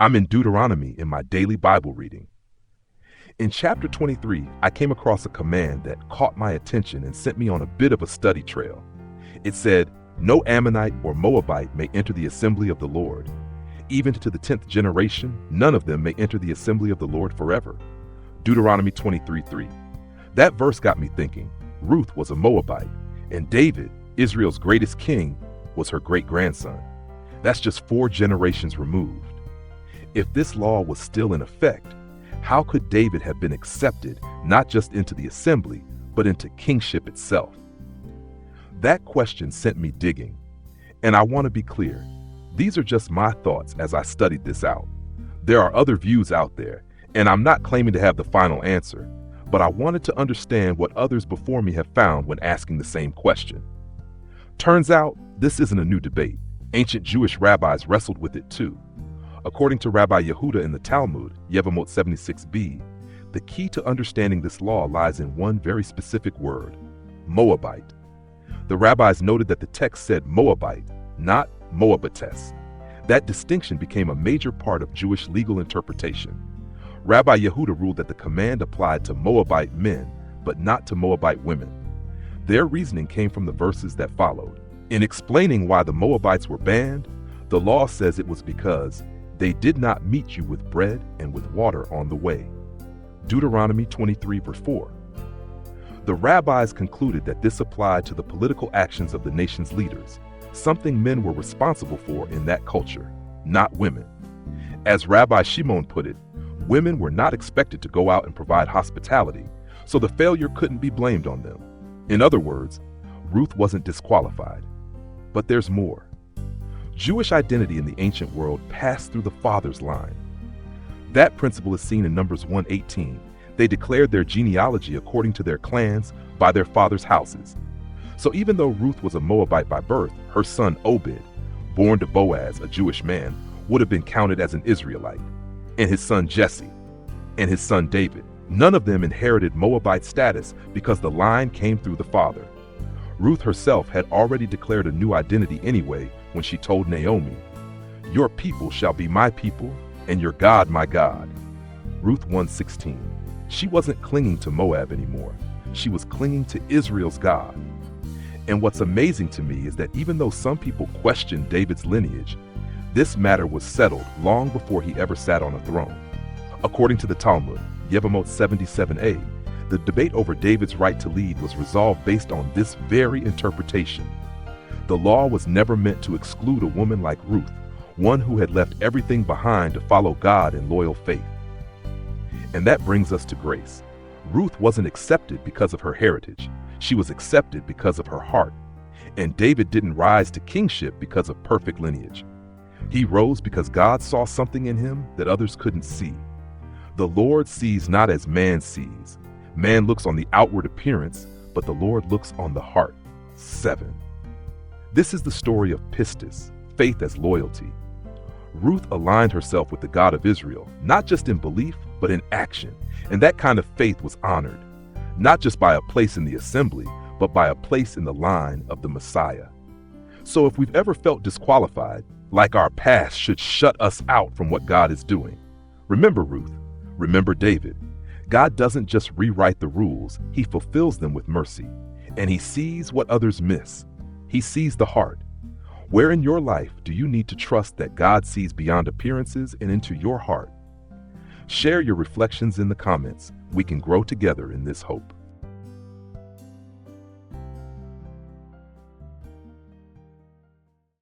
I'm in Deuteronomy in my daily Bible reading. In chapter 23, I came across a command that caught my attention and sent me on a bit of a study trail. It said, "No Ammonite or Moabite may enter the assembly of the Lord. Even to the 10th generation, none of them may enter the assembly of the Lord forever." Deuteronomy 23:3. That verse got me thinking. Ruth was a Moabite, and David, Israel's greatest king, was her great-grandson. That's just 4 generations removed. If this law was still in effect, how could David have been accepted not just into the assembly, but into kingship itself? That question sent me digging, and I want to be clear. These are just my thoughts as I studied this out. There are other views out there, and I'm not claiming to have the final answer, but I wanted to understand what others before me have found when asking the same question. Turns out, this isn't a new debate. Ancient Jewish rabbis wrestled with it too. According to Rabbi Yehuda in the Talmud, Yevamot 76b, the key to understanding this law lies in one very specific word: Moabite. The rabbis noted that the text said Moabite, not Moabites. That distinction became a major part of Jewish legal interpretation. Rabbi Yehuda ruled that the command applied to Moabite men, but not to Moabite women. Their reasoning came from the verses that followed. In explaining why the Moabites were banned, the law says it was because they did not meet you with bread and with water on the way. Deuteronomy 23 verse 4. The rabbis concluded that this applied to the political actions of the nation's leaders, something men were responsible for in that culture, not women. As Rabbi Shimon put it, women were not expected to go out and provide hospitality, so the failure couldn't be blamed on them. In other words, Ruth wasn't disqualified. But there's more. Jewish identity in the ancient world passed through the father's line. That principle is seen in Numbers 1:18. They declared their genealogy according to their clans by their father's houses. So even though Ruth was a Moabite by birth, her son Obed, born to Boaz, a Jewish man, would have been counted as an Israelite. And his son Jesse, and his son David, none of them inherited Moabite status because the line came through the father. Ruth herself had already declared a new identity anyway when she told Naomi, "Your people shall be my people, and your God my God." Ruth 1:16. She wasn't clinging to Moab anymore. She was clinging to Israel's God. And what's amazing to me is that even though some people question David's lineage, this matter was settled long before he ever sat on a throne. According to the Talmud, Yevamot 77a, the debate over David's right to lead was resolved based on this very interpretation. The law was never meant to exclude a woman like Ruth, one who had left everything behind to follow God in loyal faith. And that brings us to grace. Ruth wasn't accepted because of her heritage. She was accepted because of her heart. And David didn't rise to kingship because of perfect lineage. He rose because God saw something in him that others couldn't see. The Lord sees not as man sees. Man looks on the outward appearance, but the Lord looks on the heart. 7. This is the story of pistis, faith as loyalty. Ruth aligned herself with the God of Israel, not just in belief, but in action. And that kind of faith was honored, not just by a place in the assembly, but by a place in the line of the Messiah. So if we've ever felt disqualified, like our past should shut us out from what God is doing, remember Ruth, remember David. God doesn't just rewrite the rules, he fulfills them with mercy. And he sees what others miss. He sees the heart. Where in your life do you need to trust that God sees beyond appearances and into your heart? Share your reflections in the comments. We can grow together in this hope.